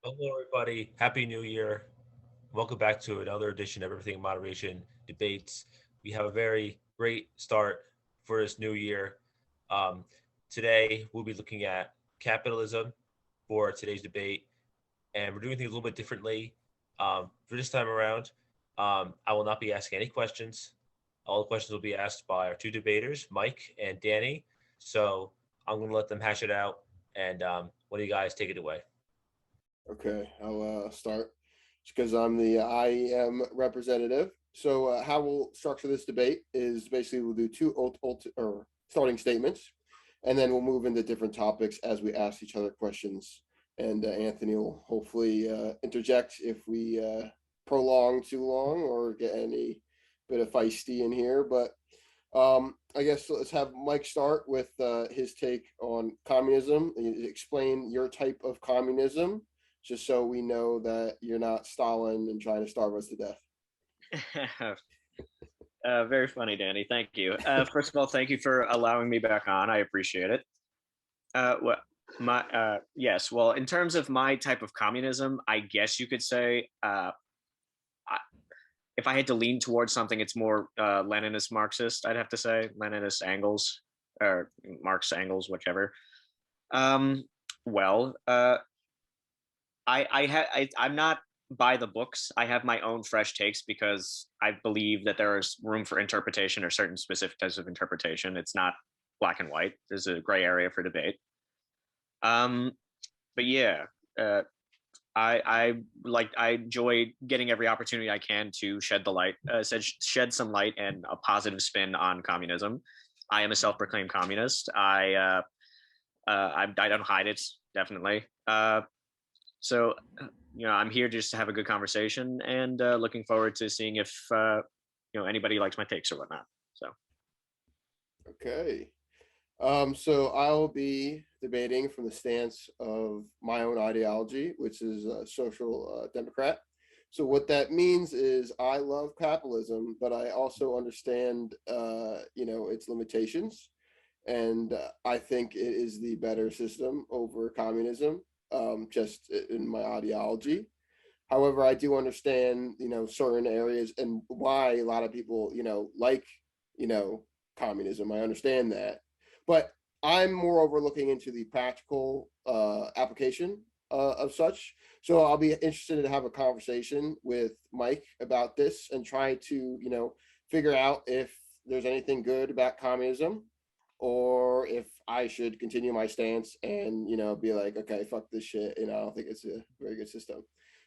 Hello, everybody. Happy New Year. Welcome back to another edition of Everything in Moderation Debates. We have a very great start for this new year. Um, Today, we'll be looking at capitalism for today's debate, and we're doing things a little bit differently. For this time around, I will not be asking any questions. All the questions will be asked by our two debaters, Mike and Danny. So I'm going to let them hash it out, and one of you guys take it away. Okay, I'll start because I'm the IEM representative. So how we'll structure this debate is basically we'll do two or starting statements, and then we'll move into different topics as we ask each other questions. And Anthony will hopefully interject if we prolong too long or get any bit of feisty in here. But I guess let's have Mike start with his take on communism. Explain your type of communism, just so we know that you're not Stalin and trying to starve us to death. Very funny, Danny. Thank you. First of all, thank you for allowing me back on. I appreciate it. Well, yes. Well, in terms of my type of communism, I guess you could say, if I had to lean towards something, it's more Leninist Marxist. I'd have to say Leninist Angles or Marx Angles, whichever. Um, well, I'm not by the books. I have my own fresh takes because I believe that there is room for interpretation or certain specific types of interpretation. It's not black and white. There's a gray area for debate. Um, but yeah, I enjoy getting every opportunity I can to shed some light and a positive spin on communism. I am a self-proclaimed communist. I don't hide it, definitely. So, I'm here just to have a good conversation and looking forward to seeing if anybody likes my takes or whatnot. So, Okay. So I'll be debating from the stance of my own ideology, which is a social democrat. So what that means is I love capitalism, but I also understand, its limitations, and I think it is the better system over communism, just in my ideology. However, I do understand, certain areas and why a lot of people, like, you know, communism. I understand that, but I'm moreover looking into the practical application of such. So I'll be interested to have a conversation with Mike about this and try to, figure out if there's anything good about communism or if I should continue my stance and, be like, okay, fuck this shit. I don't think it's a very good system.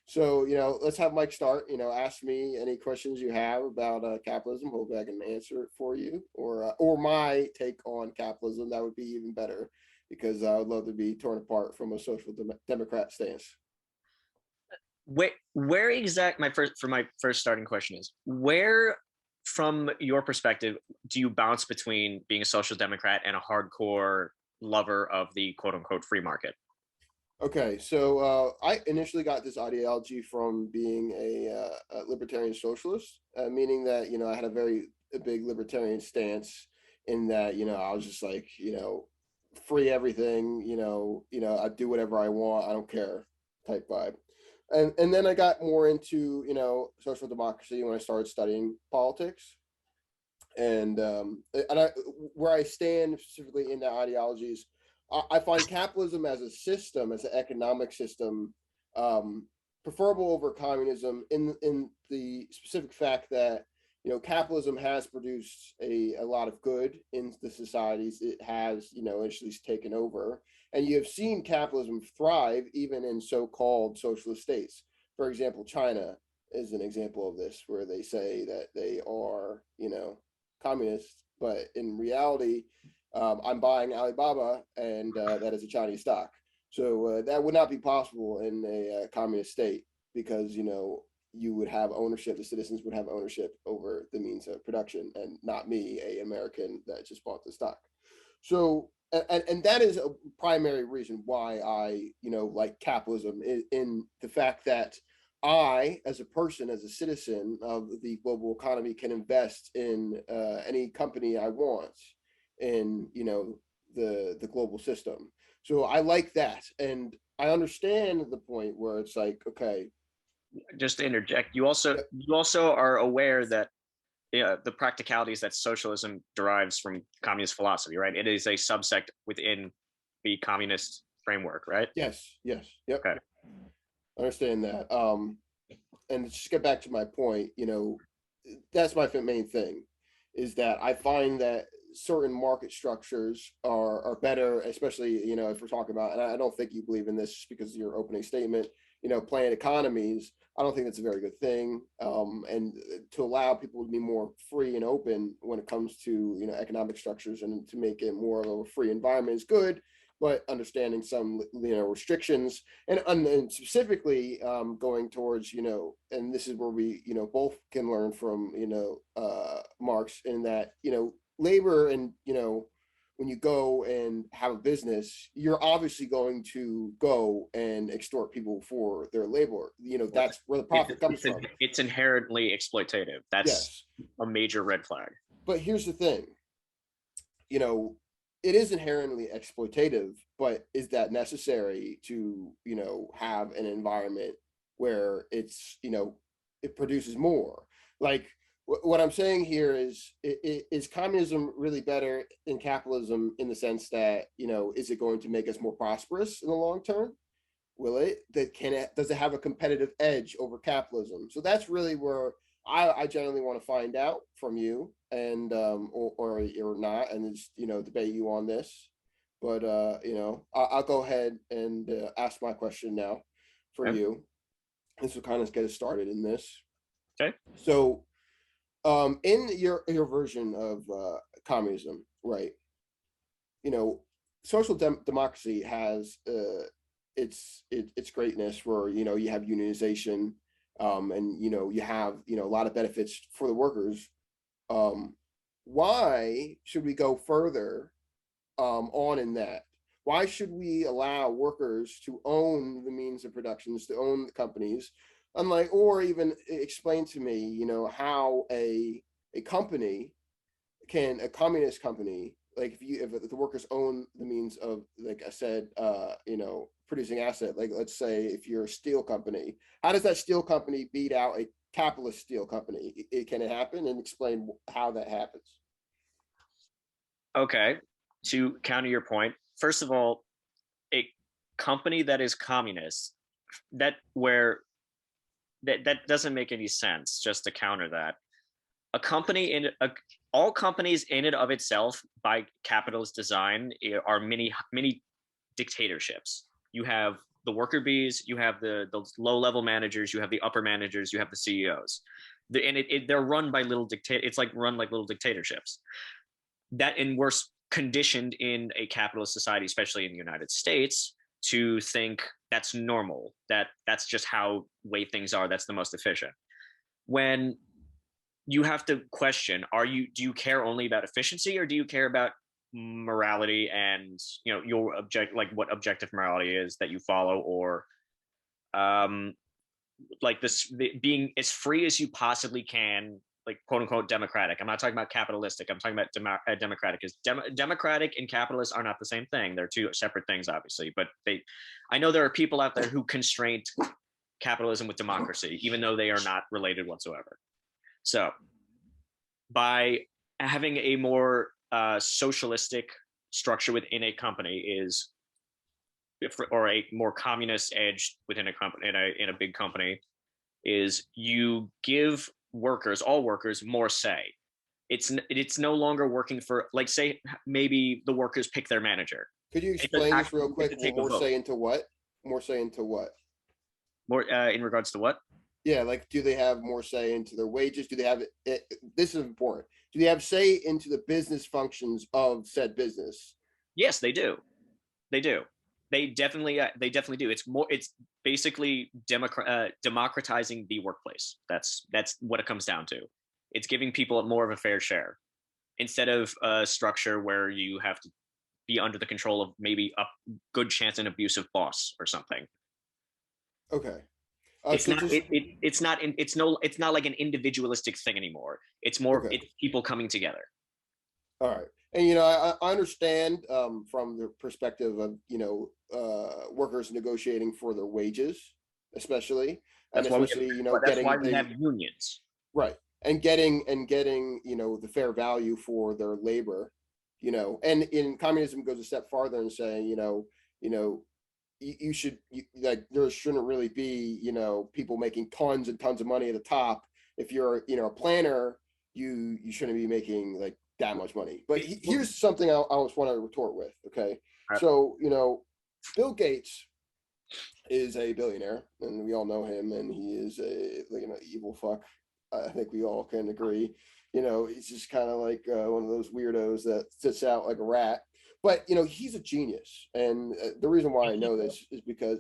So, let's have Mike start. Ask me any questions you have about capitalism. Hopefully, I can answer it for you, or my take on capitalism. That would be even better because I would love to be torn apart from a social democrat stance. where exact my first starting question is where, from your perspective, do you bounce between being a social democrat and a hardcore lover of the quote unquote free market? Okay, so I initially got this ideology from being a libertarian socialist, meaning that I had a big libertarian stance in that I was just like free everything, I do whatever I want, I don't care type vibe, and then I got more into social democracy when I started studying politics, and I where I stand specifically in the ideologies, I find capitalism as a system, as an economic system, um, preferable over communism in the specific fact that capitalism has produced a lot of good in the societies it has initially taken over, and you have seen capitalism thrive even in so-called socialist states. For example, China is an example of this, where they say that they are communists, but in reality, I'm buying Alibaba, and that is a Chinese stock. So that would not be possible in a communist state because you would have ownership. The citizens would have ownership over the means of production, and not me, a American that just bought the stock. So and that is a primary reason why I like capitalism, in the fact that I, as a person, as a citizen of the global economy, can invest in any company I want in the global system. So I like that, and I understand the point where it's like, okay, Just to interject, yeah, you also are aware that the practicalities that socialism derives from communist philosophy, right? It is a subsect within the communist framework, right? yes, yes, yep, Okay. I understand that. And to just get back to my point, that's my main thing, is that I find that certain market structures are better, especially, if we're talking about, and I don't think you believe in this just because of your opening statement, planned economies. I don't think that's a very good thing. And to allow people to be more free and open when it comes to, economic structures, and to make it more of a free environment is good, but understanding some, restrictions, and specifically, going towards, and this is where we, both can learn from, Marx, in that, labor, and, when you go and have a business, you're obviously going to go and extort people for their labor. That's where the profit comes from. It's inherently exploitative. That's Yes. a major red flag. But here's the thing, you know, it is inherently exploitative, but is that necessary to, have an environment where it produces more? Like, what I'm saying here is communism really better than capitalism, in the sense that, is it going to make us more prosperous in the long term? Will it? Does it have a competitive edge over capitalism? So that's really where I generally want to find out from you, and or not, and just, debate you on this. But I'll go ahead and ask my question now for Okay. you. This will kind of get us started in this. Okay. So, in your version of communism, right? Social democracy has its greatness, where, you have unionization, and, you have, a lot of benefits for the workers. um why should we go further on in that? Why should we allow workers to own the means of productions, to own the companies, unlike, or even explain to me, how a company a communist company, like, if the workers own the means of, like I said, producing asset, like, let's say if you're a steel company, how does that steel company beat out a capitalist steel company? Can it happen? And explain how that happens. Okay. To counter your point, first of all, a company that is communist, that doesn't make any sense. Just to counter that, a company in a all companies in and of itself, by capitalist design, are mini dictatorships. You have the worker bees, you have the low level managers, you have the upper managers, you have the CEOs. They're run by little It's like run like little dictatorships. And we're conditioned in a capitalist society, especially in the United States, to think that's normal. That's just how way things are. That's the most efficient. When you have to question, do you care only about efficiency, or do you care about morality, and your like what objective morality is that you follow, or like being as free as you possibly can, like quote unquote democratic. I'm not talking about capitalistic, I'm talking about democratic. Because democratic and capitalist are not the same thing. They're two separate things, obviously, but I know there are people out there who constrain capitalism with democracy, even though they are not related whatsoever. So by having a more socialistic structure within a company or a more communist edge within a company, in a big company, is you give all workers, more say. It's no longer working for, like, say maybe the workers pick their manager. Could you explain this real quick? More say into what? More say into what? More in regards to what? Yeah, like, do they have more say into their wages? Do they have it? This is important. Do they have say into the business functions of said business? Yes, they do. They do. They definitely do. It's basically democratizing the workplace. That's what it comes down to. It's giving people more of a fair share, instead of a structure where you have to be under the control of maybe a good chance an abusive boss or something. Okay. It's not like an individualistic thing anymore. It's more, Okay. it's people coming together. All right. And I understand from the perspective of workers negotiating for their wages, especially, and That's why we have, especially that's why getting we have unions. right, and getting the fair value for their labor, and in communism goes a step farther and saying you should like there shouldn't really be people making tons and tons of money at the top. If you're a planner, you shouldn't be making like that much money. But here's something I always want to retort with. Okay, so Bill Gates is a billionaire, and we all know him, and he is a evil fuck. I think we all can agree. He's just kind of like one of those weirdos that sits out like a rat. But he's a genius, and the reason why I know this is because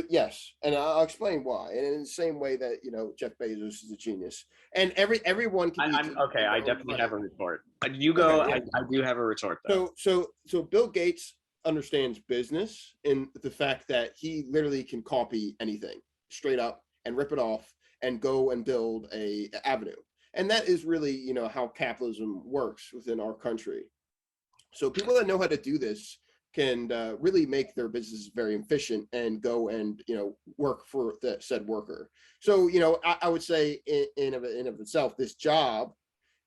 yes, and I'll explain why. And in the same way that Jeff Bezos is a genius, and everyone can. I'm okay. I definitely have a retort. You go. Okay, yeah. I do have a retort though. So Bill Gates understands business in the fact that he literally can copy anything straight up and rip it off and go and build a avenue. And that is really, how capitalism works within our country. So people that know how to do this can really make their business very efficient and go and, work for the said worker. So, I would say in of itself, this job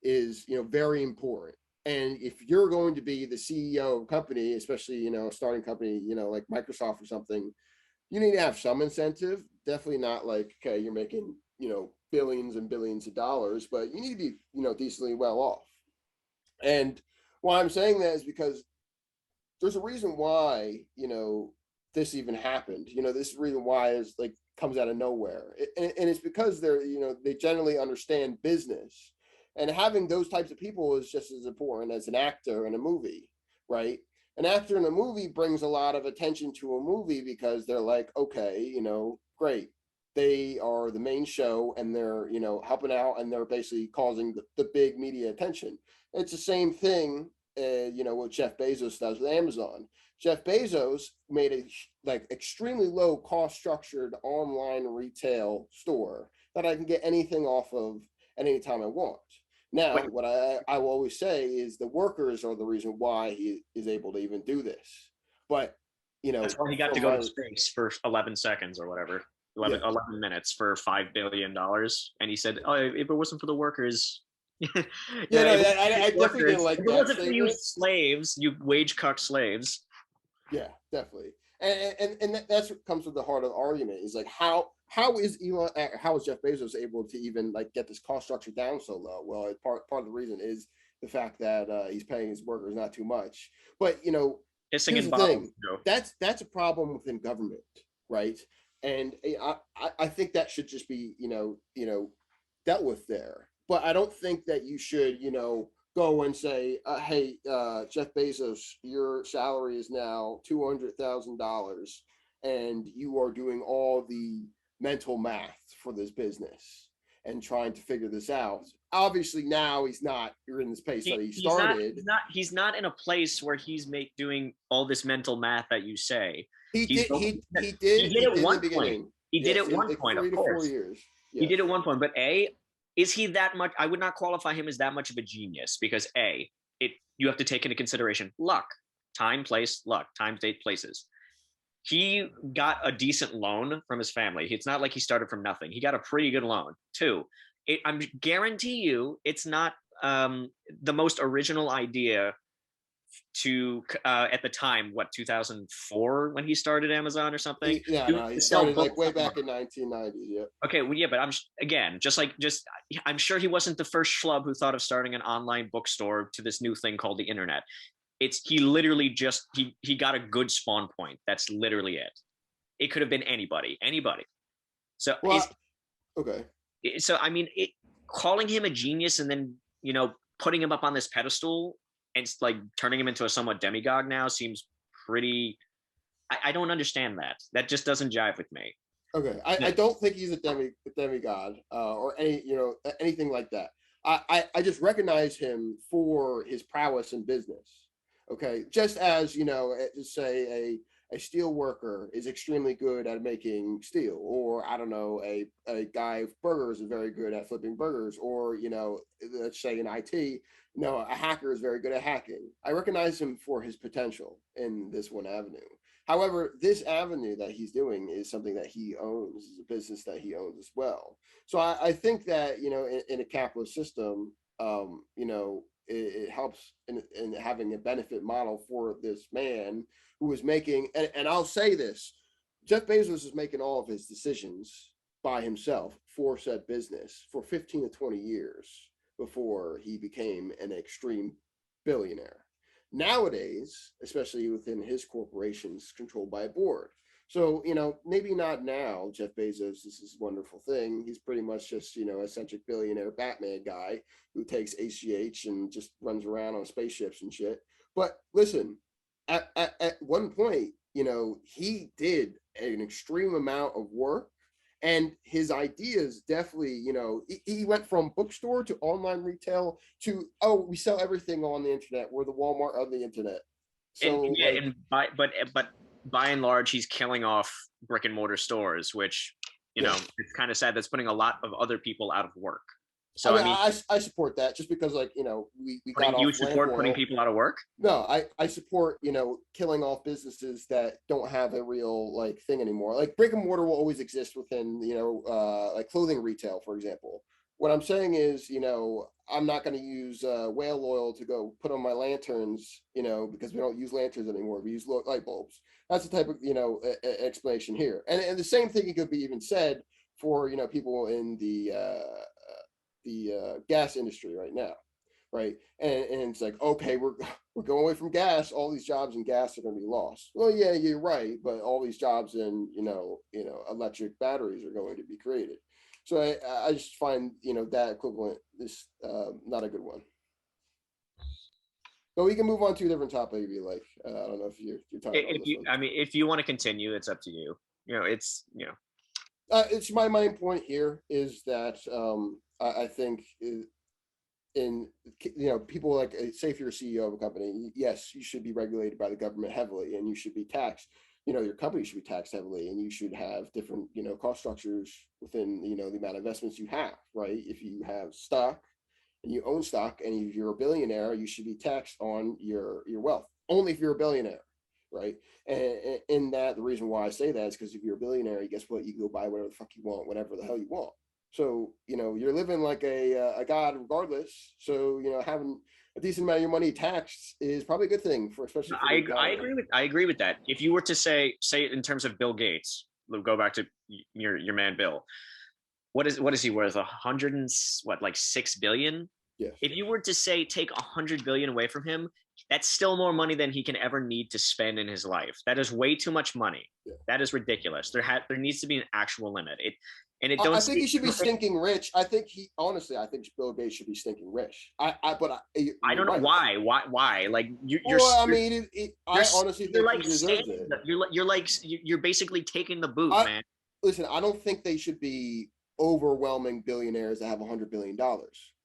is, very important. And if you're going to be the CEO of a company, especially, a starting company, like Microsoft or something, you need to have some incentive. Definitely not like, okay, you're making, billions and billions of dollars, but you need to be, decently well off. And why I'm saying that is because there's a reason why, this even happened. This reason why is like comes out of nowhere. And it's because they're, they generally understand business. And having those types of people is just as important as an actor in a movie, right? An actor in a movie brings a lot of attention to a movie because they're like, okay, great. They are the main show and they're, helping out and they're basically causing the big media attention. It's the same thing, what Jeff Bezos does with Amazon. Jeff Bezos made a like extremely low cost structured online retail store that I can get anything off of at any time I want. Now, what I will always say is the workers are the reason why he is able to even do this. But, that's why he got to go to space for 11 seconds or whatever, 11 minutes for $5 billion. And he said, oh, if it wasn't for the workers. I definitely didn't like that. If it wasn't for you slaves, you wage cuck slaves. Yeah, definitely. And that's what comes to the heart of the argument is like how is Jeff Bezos able to even like get this cost structure down so low? Well, part of the reason is the fact that he's paying his workers not too much. But here's the thing. That's a problem within government, right? And I think that should just be dealt with there. But I don't think that you should go and say, hey, Jeff Bezos, your salary is now $200,000 and you are doing all the mental math for this business and trying to figure this out. Obviously now you're in this place that he started. He's not in a place where he's doing all this mental math that you say. He did at one point. He did at one point, of course. 4 years. Yes. He did at one point, but is he that much? I would not qualify him as that much of a genius because you have to take into consideration luck, time, place, luck, time, date, places. He got a decent loan from his family. It's not like he started from nothing. He got a pretty good loan. 2, I guarantee you, it's not the most original idea to at the time, 2004 when he started Amazon or something. He started like way back in 1990s. Yeah. Okay, well, yeah, but I'm sure he wasn't the first schlub who thought of starting an online bookstore to this new thing called the internet. He literally he got a good spawn point. That's literally it. It could have been anybody. So okay. So I mean, calling him a genius and then putting him up on this pedestal and like turning him into a somewhat demigod now seems pretty. I don't understand that. That just doesn't jive with me. Okay, I don't think he's a demigod or anything like that. I just recognize him for his prowess in business. Okay, just as just say a steel worker is extremely good at making steel, or I don't know, a guy of burgers is very good at flipping burgers, or let's say in IT, a hacker is very good at hacking. I recognize him for his potential in this one avenue. However, this avenue that he's doing is something that he owns, is a business that he owns as well. So I think that in a capitalist system, it helps in having a benefit model for this man who is making, and I'll say this, Jeff Bezos is making all of his decisions by himself for said business for 15 to 20 years before he became an extreme billionaire. Nowadays, especially within his corporations controlled by a board. So, maybe not now, Jeff Bezos, this is a wonderful thing. He's pretty much just, eccentric billionaire Batman guy who takes HGH and just runs around on spaceships and shit. But listen, at one point, he did an extreme amount of work, and his ideas definitely, he went from bookstore to online retail to, oh, we sell everything on the internet. We're the Walmart of the internet. So but by and large, he's killing off brick and mortar stores, which it's kind of sad. That's putting a lot of other people out of work. So I support that, just because we got off. You support putting people out of work? No, I support killing off businesses that don't have a real thing anymore. Like brick and mortar will always exist within like clothing retail, for example. What I'm saying is I'm not going to use whale oil to go put on my lanterns, because we don't use lanterns anymore. We use light bulbs. That's the type of explanation here, and the same thing could be even said for people in the gas industry right now, right? And it's like, okay, we're going away from gas. All these jobs in gas are going to be lost. Well, yeah, you're right, but all these jobs in electric batteries are going to be created. So I just find that equivalent is not a good one. But we can move on to a different topic if you like. I don't know if you're talking about this one. I mean, if you want to continue, it's up to you. It's It's my main point here is that I think in people like, say if you're a CEO of a company, yes, you should be regulated by the government heavily, and you should be taxed. Your company should be taxed heavily, and you should have different cost structures within the amount of investments you have, right? If you have stock and you own stock, and if you're a billionaire, you should be taxed on your wealth only if you're a billionaire, right? And in that, the reason why I say that is because if you're a billionaire, guess what? You can go buy whatever the fuck you want, whatever the hell you want. So you're living like a god regardless. So having a decent amount of your money taxed is probably a good thing for, especially. For I agree with that. If you were to say in terms of Bill Gates, we'll go back to your man Bill. What is he worth? 6 billion? Yes. If you were to say take 100 billion away from him, that's still more money than he can ever need to spend in his life. That is way too much money. Yeah. That is ridiculous. There needs to be an actual limit. I think he should be stinking rich. I think Bill Gates should be stinking rich. I don't know why. Why? Like I honestly think he deserves it. You're basically taking the boot, man. Listen, I don't think they should be overwhelming billionaires that have $100 billion.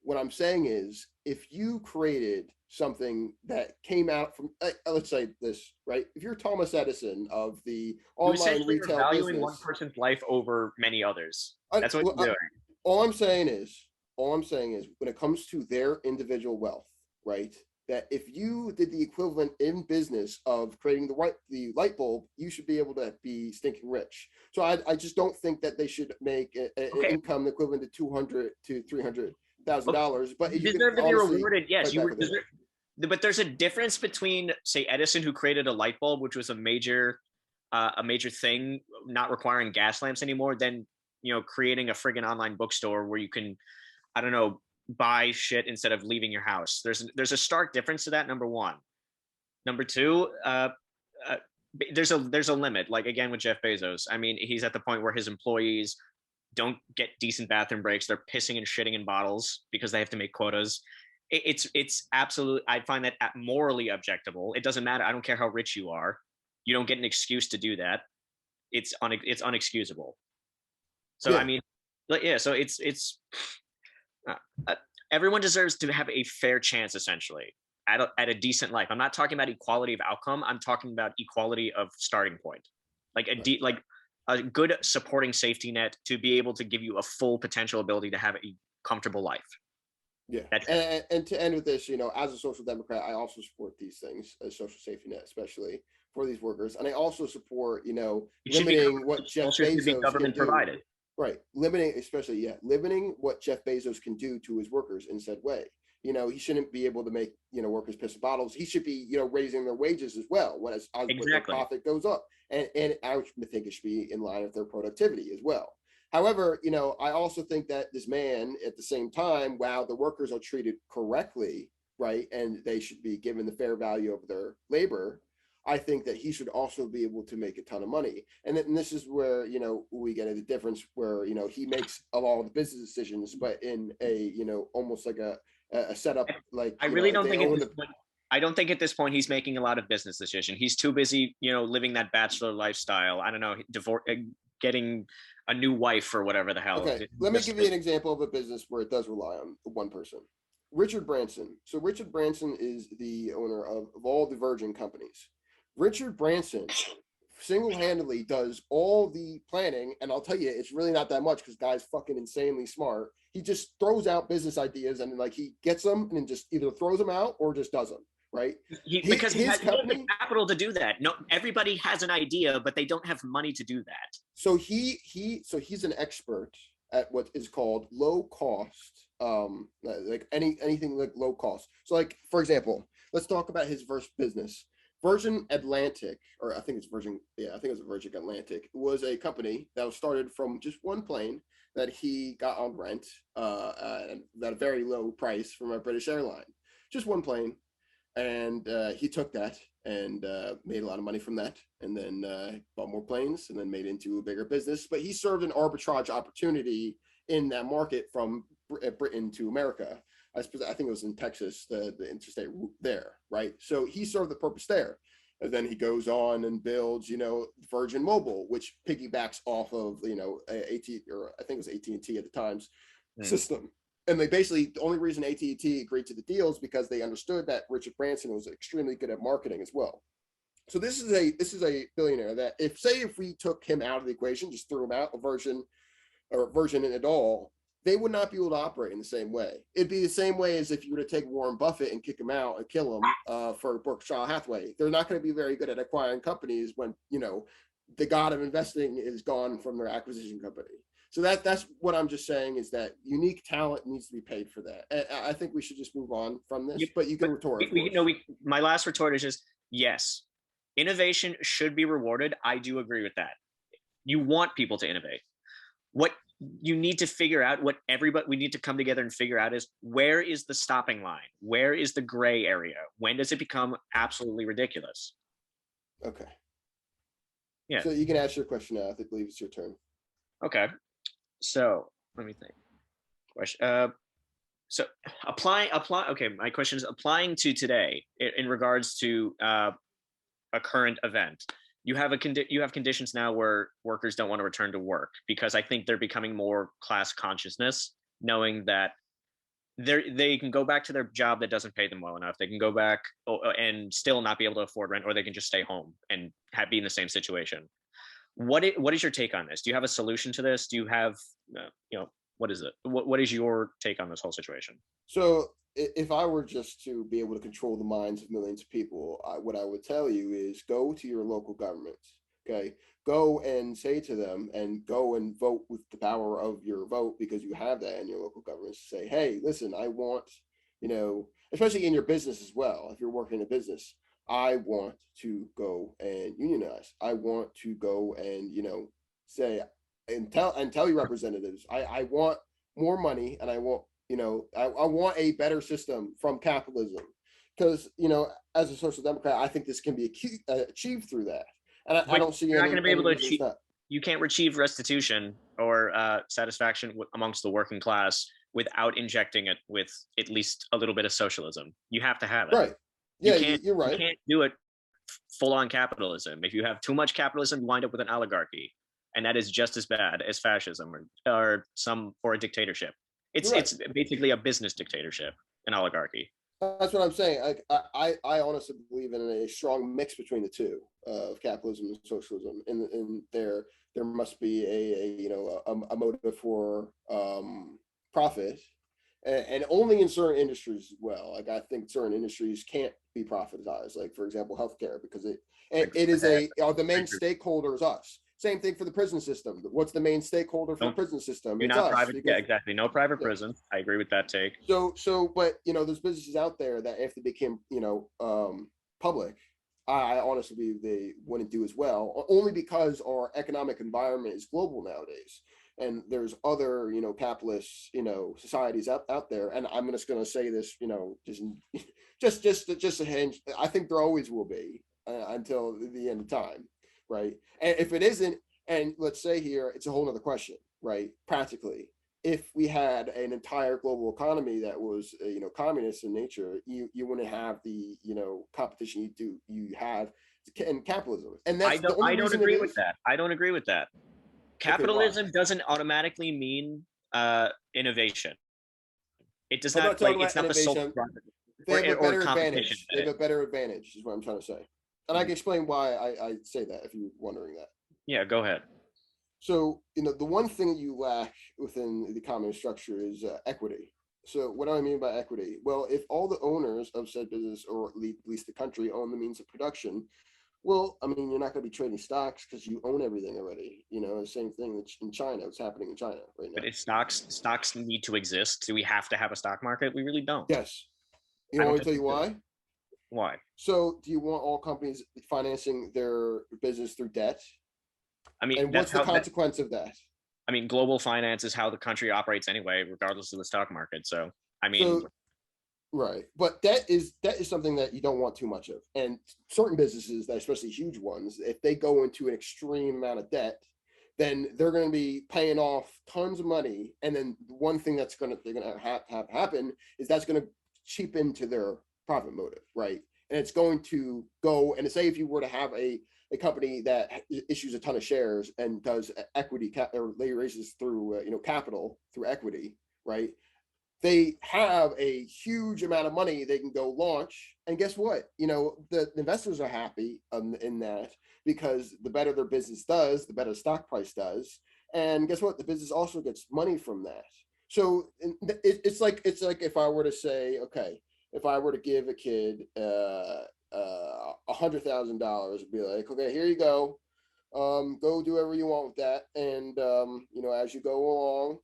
What I'm saying is, if you created something that came out from, let's say this, right? If you're Thomas Edison of the online retail valuing business, one person's life over many others. That's what you're doing. All I'm saying is, when it comes to their individual wealth, right? That if you did the equivalent in business of creating the light bulb, you should be able to be stinking rich. So I just don't think that they should make an income equivalent to $200,000 to $300,000. But you deserve to be rewarded. Yes, you deserve. But there's a difference between, say, Edison, who created a light bulb, which was a major thing, not requiring gas lamps anymore, than creating a friggin' online bookstore where you can, I don't know, buy shit instead of leaving your house. There's a stark difference to that. Number one. Number two, there's a limit. Like again with Jeff Bezos, I mean, he's at the point where his employees don't get decent bathroom breaks. They're pissing and shitting in bottles because they have to make quotas. It's absolute. I find that morally objectionable. It doesn't matter. I don't care how rich you are. You don't get an excuse to do that. It's unexcusable. So yeah. I mean, yeah. So it's everyone deserves to have a fair chance, essentially. at a decent life. I'm not talking about equality of outcome. I'm talking about equality of starting point, like like a good supporting safety net to be able to give you a full potential ability to have a comfortable life. Yeah, That's and to end with this, as a social democrat, I also support these things as social safety net, especially for these workers, and I also support limiting what Jeff Bezos can do. Provided. Right, limiting what Jeff Bezos can do to his workers in said way. He shouldn't be able to make workers piss in bottles. He should be raising their wages as well when their profit goes up, and I think it should be in line with their productivity as well. However, I also think that this man, at the same time, while the workers are treated correctly, right, and they should be given the fair value of their labor, I think that he should also be able to make a ton of money. And this is where, we get the difference where, he makes a lot of the business decisions, but in a, almost like a setup, like, I really don't think I don't think at this point he's making a lot of business decisions. He's too busy, living that bachelor lifestyle. I don't know, getting a new wife or whatever the hell. Okay, let me give you an example of a business where it does rely on one person. Richard Branson. So Richard Branson is the owner of all the Virgin companies. Richard Branson single-handedly does all the planning, and I'll tell you, it's really not that much because guy's fucking insanely smart. He just throws out business ideas and he gets them and then just either throws them out or just does them. Right? Because he has the capital to do that. No, everybody has an idea, but they don't have money to do that. So he's an expert at what is called low cost, like anything like low cost. So, like, for example, let's talk about his first business. Virgin Atlantic, or I think it's Virgin, I think it was Virgin Atlantic, was a company that was started from just one plane that he got on rent at a very low price from a British airline. Just one plane. And he took that and made a lot of money from that, and then bought more planes, and then made it into a bigger business. But he served an arbitrage opportunity in that market from Britain to America. I think it was in Texas, the interstate route there, right? So he served the purpose there. And then he goes on and builds, Virgin Mobile, which piggybacks off of, AT, or I think it was AT&T at the time's system. And they basically, the only reason AT&T agreed to the deal is because they understood that Richard Branson was extremely good at marketing as well. So this is a billionaire that if we took him out of the equation, just threw him out of Virgin in it all, they would not be able to operate in the same way. It'd be the same way as if you were to take Warren Buffett and kick him out and kill him for Berkshire Hathaway. They're not going to be very good at acquiring companies when, the god of investing is gone from their acquisition company. So that's what I'm just saying, is that unique talent needs to be paid for that. I think we should just move on from this, but you can retort. My last retort is just, yes, innovation should be rewarded. I do agree with that. You want people to innovate. What you need to figure out, we need to come together and figure out, is where is the stopping line? Where is the gray area? When does it become absolutely ridiculous? Okay. Yeah. So you can ask your question now. I believe it's your turn. Okay. So let me think. Question. So okay. My question is applying to today in regards to a current event. You have conditions now where workers don't want to return to work because I think they're becoming more class consciousness, knowing that they can go back to their job that doesn't pay them well enough. They can go back and still not be able to afford rent, or they can just stay home and be in the same situation. What is your take on this? Do you have a solution to this? Do you have, what is it? What is your take on this whole situation? So if I were just to be able to control the minds of millions of people, what I would tell you is go to your local governments, okay? Go and say to them, and go and vote with the power of your vote, because you have that in your local governments. Say, hey, listen, I want, especially in your business as well, if you're working in a business, I want to go and unionize. I want to go and, say and tell your representatives, I want more money, and I want, I want a better system from capitalism, because, as a social democrat, I think this can be achieved through that. And I don't see you're not going to be able to achieve. You can't achieve restitution or satisfaction amongst the working class without injecting it with at least a little bit of socialism. You have to have it. Right. Yeah, you're right. You can't do it full on capitalism. If you have too much capitalism, you wind up with an oligarchy, and that is just as bad as fascism or a dictatorship. It's basically a business dictatorship, an oligarchy. That's what I'm saying. I honestly believe in a strong mix between the two of capitalism and socialism. And there must be a motive for profit, and only in certain industries as well. Like I think certain industries can't be privatized. Like for example, healthcare, because it is the main stakeholder is us. Same thing for the prison system. What's the main stakeholder for the prison system? You're It's not us. private. Because, Yeah, exactly. No private yeah. prison. I agree with that take. But there's businesses out there that if they became, public, I honestly believe they wouldn't do as well, only because our economic environment is global nowadays, and there's other, capitalist, societies out there, and I'm just going to say this, just a hinge. I think there always will be until the end of time, right? And if it isn't, and let's say here, it's a whole other question, right? Practically, if we had an entire global economy that was communist in nature, you wouldn't have the competition you have in capitalism, and that's the only I don't reason agree it with is. that. I don't agree with that. Okay, why? Capitalism doesn't automatically mean innovation. It does I'm not not talking like about it's not the sole innovation. or They have a or better competition advantage. in They have it. a better advantage, is what I'm trying to say, and I can explain why I say that if you're wondering that. Yeah, go ahead. So, the one thing that you lack within the communist structure is equity. So, what do I mean by equity? Well, if all the owners of said business, or at least the country, own the means of production, well, I mean, you're not going to be trading stocks because you own everything already. The same thing that's in China. What's happening in China right But now? if stocks need to exist, do we have to have a stock market? We really don't. Yes. You I know, don't let me think tell we you do. why. Why? So, do you want all companies financing their business through debt? I mean, And what's the consequence of that? I mean, global finance is how the country operates anyway, regardless of the stock market. So, I mean, So, right, but that is something that you don't want too much of, and certain businesses, that especially huge ones, if they go into an extreme amount of debt, then they're going to be paying off tons of money, and then one thing they're going to have happen is that's going to cheapen to their profit motive, right? And it's going to go, and say if you were to have a company that issues a ton of shares and does equity or raises through capital through equity, right? They have a huge amount of money they can go launch, and guess what, the investors are happy in that, because the better their business does, the better the stock price does, and guess what, the business also gets money from that. So it's like if I were to say, okay, if I were to give a kid $100,000, be like, okay, here you go do whatever you want with that, and as you go along,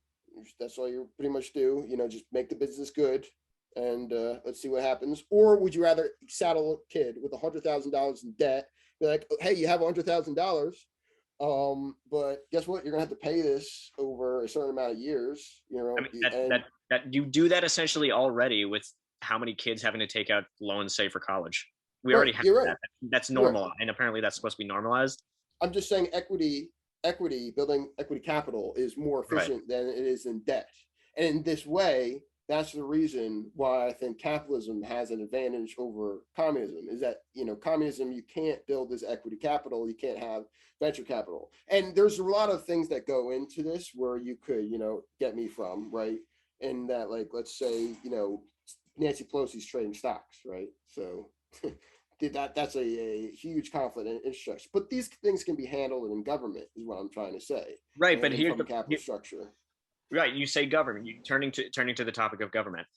that's all you pretty much do, just make the business good, and let's see what happens. Or would you rather saddle a kid with $100,000 in debt, be like, hey, you have $100,000, but guess what, you're gonna have to pay this over a certain amount of years, I mean and that you do that essentially already with how many kids having to take out loans, say for college. We right, already have you're right, that. That's you're right. normal, and apparently that's supposed to be normalized. I'm just saying building equity capital is more Right. efficient than it is in debt. And in this way, that's the reason why I think capitalism has an advantage over communism, is that, communism, you can't build this equity capital, you can't have venture capital. And there's a lot of things that go into this where you could, get me from, right? And that, like, let's say, Nancy Pelosi's trading stocks, right? So that's a huge conflict in interest. But these things can be handled in government, is what I'm trying to say. Right, but And from a capital structure. right. You say government. You turning to the topic of government.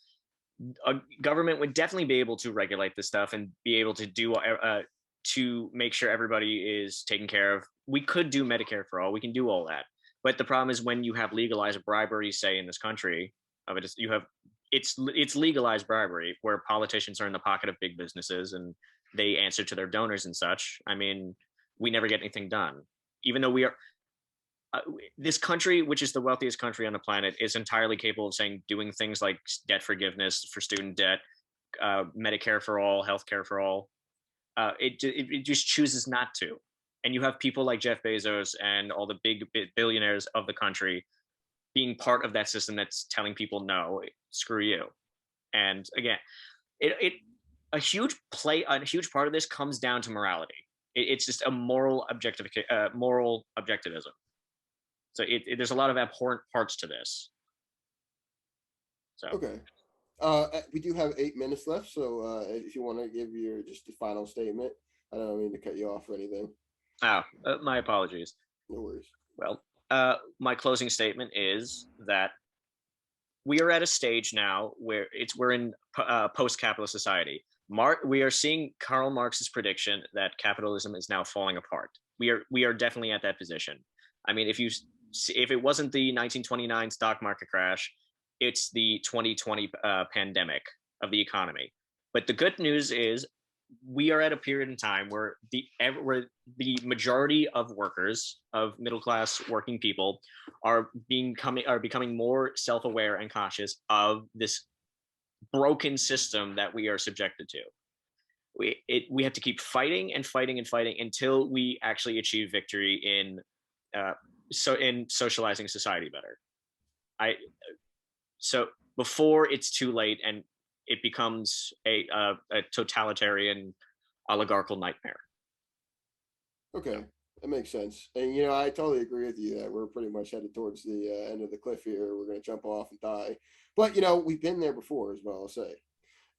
A government would definitely be able to regulate this stuff and be able to make sure everybody is taken care of. We could do Medicare for all. We can do all that. But the problem is when you have legalized bribery, say in this country, of it, you have it's legalized bribery where politicians are in the pocket of big businesses and they answer to their donors and such. I mean, we never get anything done, even though we are. This country, which is the wealthiest country on the planet, is entirely capable of doing things like debt forgiveness for student debt, Medicare for all, healthcare for all. It just chooses not to. And you have people like Jeff Bezos and all the big billionaires of the country being part of that system that's telling people no, screw you. And again, it a huge part of this comes down to morality. It's just a moral objectivism. So there's a lot of abhorrent parts to this. So Okay. We do have 8 minutes left, so if you want to give your just the final statement, I don't mean to cut you off or anything. Oh, my apologies. No worries. Well, my closing statement is that we are at a stage now where we're in post-capitalist society. We are seeing Karl Marx's prediction that capitalism is now falling apart. We are definitely at that position. I mean, if it wasn't the 1929 stock market crash, it's the 2020 pandemic of the economy. But the good news is we are at a period in time where the majority of workers, of middle class working people, are becoming more self-aware and conscious of this broken system that we are subjected to. We have to keep fighting and fighting and fighting until we actually achieve victory in socializing society better. So before it's too late and it becomes a totalitarian oligarchical nightmare. Okay, that makes sense. And I totally agree with you that we're pretty much headed towards the end of the cliff here. We're going to jump off and die. But we've been there before, as well. I'll say.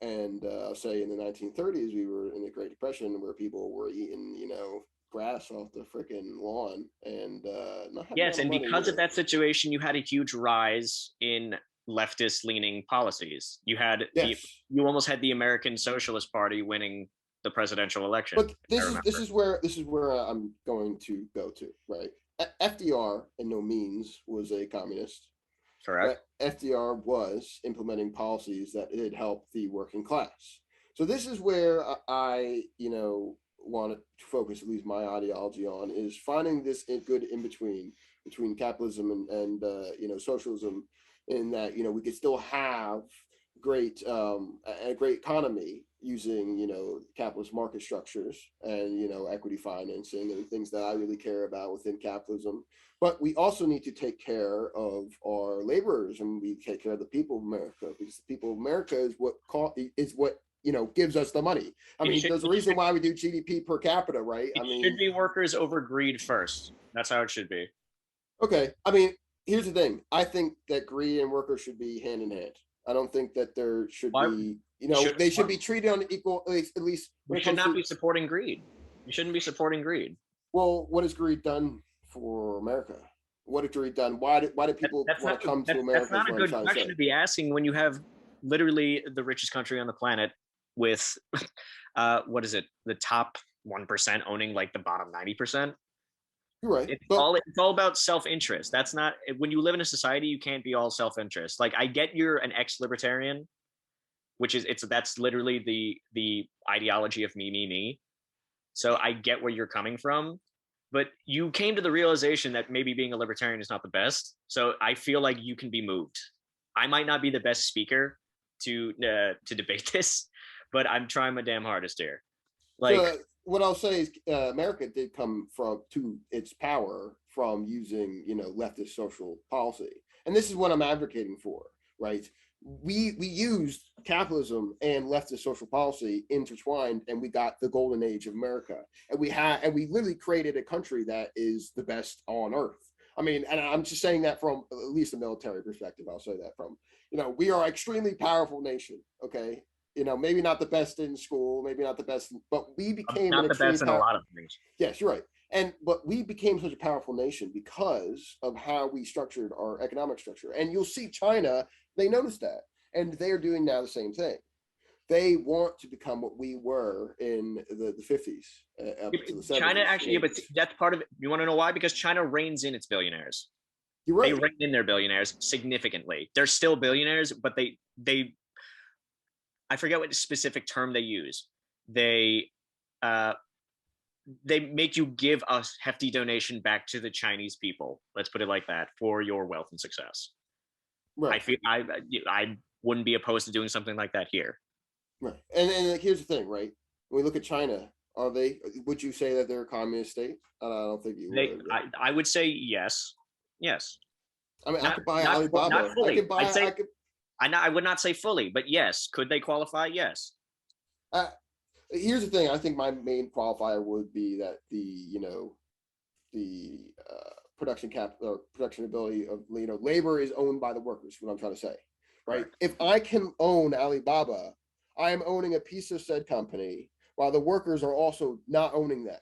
And I'll say in the 1930s, we were in the Great Depression where people were eating, grass off the freaking lawn and not having yes, and because either. of that situation, you had a huge rise in leftist leaning policies. You almost had the American Socialist Party winning the presidential election. But this is where I'm going to go to, right? FDR in no means was a communist. Correct. But FDR was implementing policies that did help the working class. So this is where I want to focus at least my ideology on, is finding this good in between capitalism and socialism, in that we could still have a great economy using capitalist market structures and equity financing and things that I really care about within capitalism. But we also need to take care of our laborers, and we take care of the people of America, because the people of America is what gives us the money. I mean, there's a reason why we do GDP per capita, right? It should be workers over greed first. That's how it should be. Okay. I mean, here's the thing. I think that greed and workers should be hand in hand. I don't think that there should be, they should be treated on equal, at least. We should not be supporting greed. You shouldn't be supporting greed. Well, what has greed done for America? What has greed done? Why do people want to come to America? That's not a good question to be asking when you have literally the richest country on the planet with, what is it? The top 1% owning like the bottom 90%. You're right. It's all about self-interest. That's not, when you live in a society, you can't be all self-interest. Like, I get you're an ex-libertarian, that's literally the ideology of me. So I get where you're coming from, but you came to the realization that maybe being a libertarian is not the best. So I feel like you can be moved. I might not be the best speaker to debate this, but I'm trying my damn hardest here. Like, what I'll say is America did come to its power from using, leftist social policy. And this is what I'm advocating for, right? We used capitalism and leftist social policy intertwined, and we got the golden age of America. And we literally created a country that is the best on earth. I mean, and I'm just saying that from at least a military perspective. I'll say that from, we are an extremely powerful nation, okay? Maybe not the best in school, maybe not the best, but we became not the best in a lot of things. Yes, you're right. But we became such a powerful nation because of how we structured our economic structure. And you'll see China, they noticed that. And they're doing now the same thing. They want to become what we were in the 50s. Up to the 70s. China actually, but that's part of it. You want to know why? Because China reins in its billionaires. You're right. They rein in their billionaires significantly. They're still billionaires, but they I forget what specific term they use. They make you give a hefty donation back to the Chinese people. Let's put it like that, for your wealth and success. Right. I feel I wouldn't be opposed to doing something like that here. Right. And here's the thing, right? When we look at China, would you say that they're a communist state? I don't think you would. Right? I would say yes. Yes. I mean, I could buy Alibaba. Not fully. I would not say fully, but yes. Could they qualify? Yes. Here's the thing. I think my main qualifier would be that the production ability of labor is owned by the workers. What I'm trying to say, right? Correct. If I can own Alibaba, I am owning a piece of said company, while the workers are also not owning that.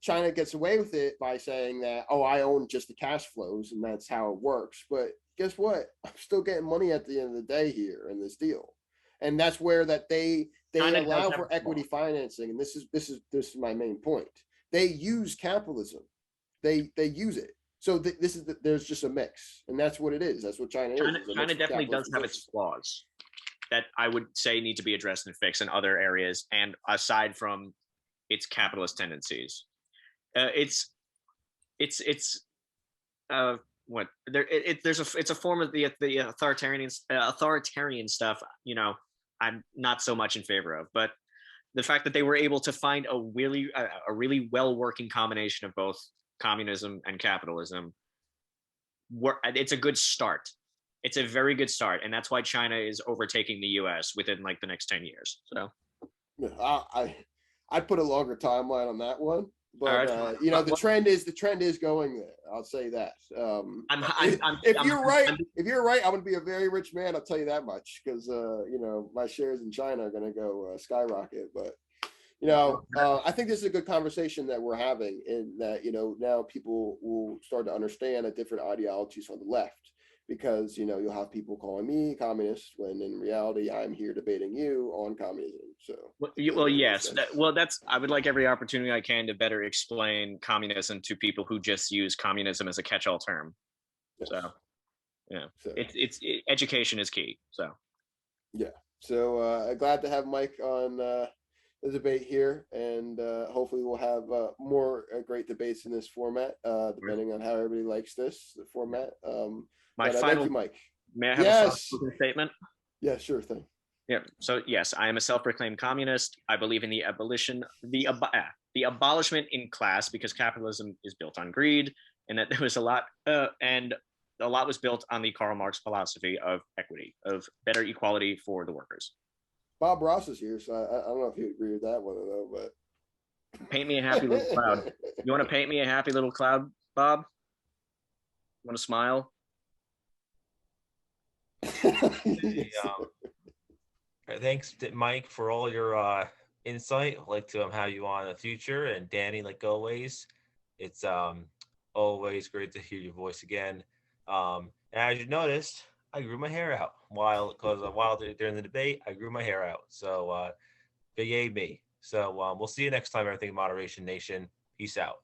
China gets away with it by saying that, oh, I own just the cash flows and that's how it works. But guess what? I'm still getting money at the end of the day here in this deal. And that's where that they China does allow have for a flaw. equity financing. And this is my main point. They use capitalism. They use it. So there's just a mix, and that's what it is. That's what China is. China definitely does have its flaws that I would say need to be addressed and fixed in other areas, and aside from its capitalist tendencies, it's what there it's a form of the authoritarian stuff. I'm not so much in favor of, but the fact that they were able to find a really well working combination of both communism and capitalism, it's a good start. It's a very good start, and that's why China is overtaking the U.S. within like the next 10 years. So I'd put a longer timeline on that one, but the trend is going there. I'll say that. If you're right, I'm going to be a very rich man. I'll tell you that much, because my shares in China are going to go skyrocket. But I think this is a good conversation that we're having, in that now people will start to understand the different ideologies on the left, because you'll have people calling me communist when in reality I'm here debating you on communism. So yes, that's I would like every opportunity I can to better explain communism to people who just use communism as a catch-all term. Yes. So education is key. So glad to have Mike on the debate here, and hopefully we'll have more great debates in this format, depending on how everybody likes the format. Thank you, Mike. May I have a statement? Yeah, sure thing. Yeah. So yes, I am a self-proclaimed communist. I believe in the abolishment in class, because capitalism is built on greed, and that there was a lot was built on the Karl Marx philosophy of equity, of better equality for the workers. Bob Ross is here, so I don't know if you agree with that one though. But paint me a happy little cloud. You want to paint me a happy little cloud, Bob? Want to smile? Thanks, Mike, for all your insight. I'd like to have you on in the future, and Danny, like always, it's always great to hear your voice again. And as you noticed, I grew my hair out while during the debate. I grew my hair out, so yay me. So we'll see you next time, Everything Moderation Nation. Peace out.